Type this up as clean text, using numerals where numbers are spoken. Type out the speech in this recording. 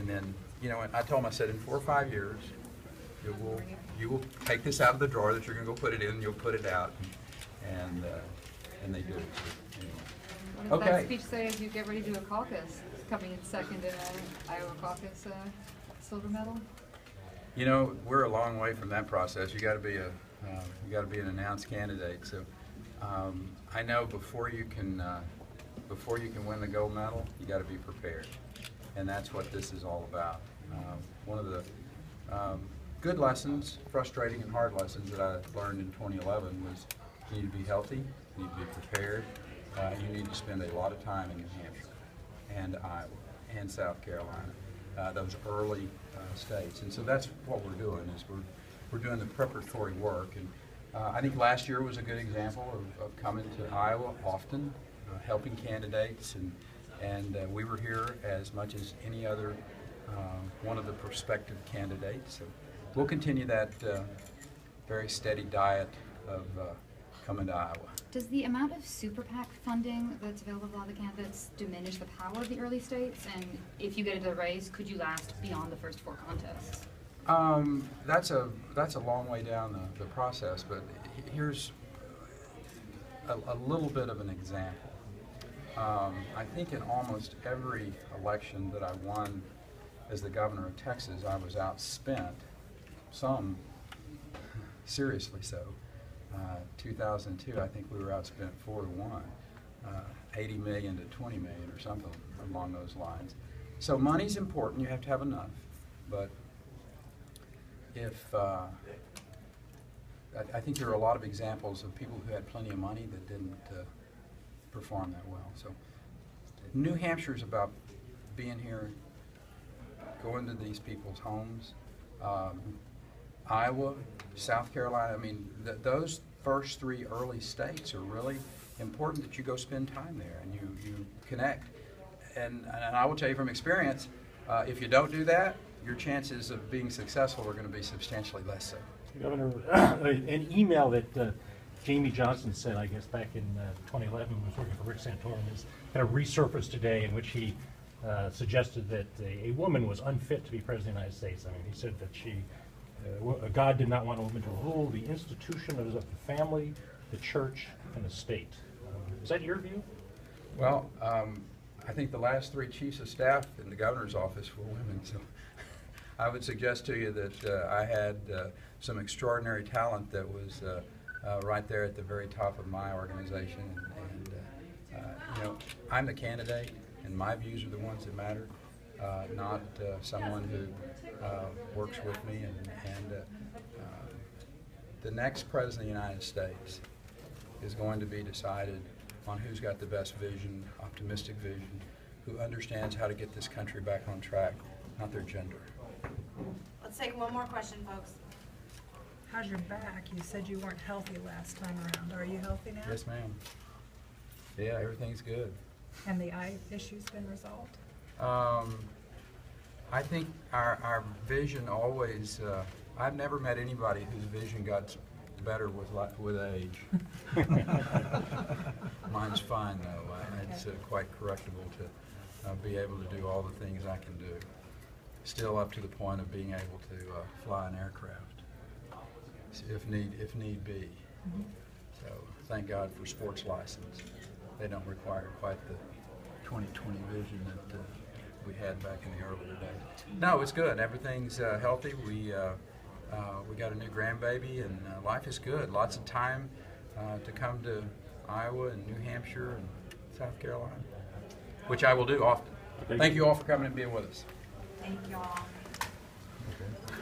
And then, you know, I told him, I said, in 4 or 5 years, you will take this out of the drawer that you're going to go put it in, and you'll put it out, and they do. So, anyway. What does that Okay. speech say as you get ready to do a caucus, coming in second in Iowa caucus silver medal? You know, we're a long way from that process. You got to be an announced candidate. So I know before you can win the gold medal, you got to be prepared, and that's what this is all about. One of the good lessons, frustrating and hard lessons that I learned in 2011 was you need to be healthy, you need to be prepared, you need to spend a lot of time in New Hampshire and Iowa and South Carolina, those early states. And so that's what we're doing, is we're doing the preparatory work. And I think last year was a good example of coming to Iowa often, helping candidates, and we were here as much as any other one of the prospective candidates. So we'll continue that very steady diet of coming to Iowa. Does the amount of super PAC funding that's available to all the candidates diminish the power of the early states? And if you get into the race, could you last beyond the first 4 contests? That's a long way down the process, but here's a little bit of an example. I think in almost every election that I won as the governor of Texas, I was outspent, some seriously so. 2002, I think we were outspent 4-1, 80 million to 20 million or something along those lines. So money's important, you have to have enough, but if I think there are a lot of examples of people who had plenty of money that didn't perform that well. So New Hampshire is about being here, going to these people's homes. Iowa, South Carolina, I mean, those first 3 early states are really important that you go spend time there and you connect. And I will tell you from experience, if you don't do that, your chances of being successful are going to be substantially less so. Governor, an email that Jamie Johnson sent, I guess, back in 2011 when he was working for Rick Santorum, is kind of resurfaced today, in which he suggested that a woman was unfit to be president of the United States. I mean, he said that God did not want a woman to rule the institution of the family, the church, and the state. Is that your view? Well, I think the last 3 chiefs of staff in the governor's office were women, so I would suggest to you that I had some extraordinary talent that was right there at the very top of my organization. And you know, I'm the candidate, and my views are the ones that matter, not someone who works with me. And the next president of the United States is going to be decided on who's got the best vision, optimistic vision, who understands how to get this country back on track, not their gender. Let's take one more question, folks. How's your back? You said you weren't healthy last time around. Are you healthy now? Yes, ma'am. Yeah, everything's good. And the eye issue's been resolved? I think our vision always, I've never met anybody whose vision got better with age. Mine's fine though. It's quite correctable to be able to do all the things I can do. Still up to the point of being able to fly an aircraft if need be. So thank God for sports license. They don't require quite the 20/20 vision that we had back in the earlier days. No, it's good. Everything's healthy. We got a new grandbaby, and life is good. Lots of time to come to Iowa and New Hampshire and South Carolina, which I will do often. Okay. Thank you all for coming and being with us. Thank y'all.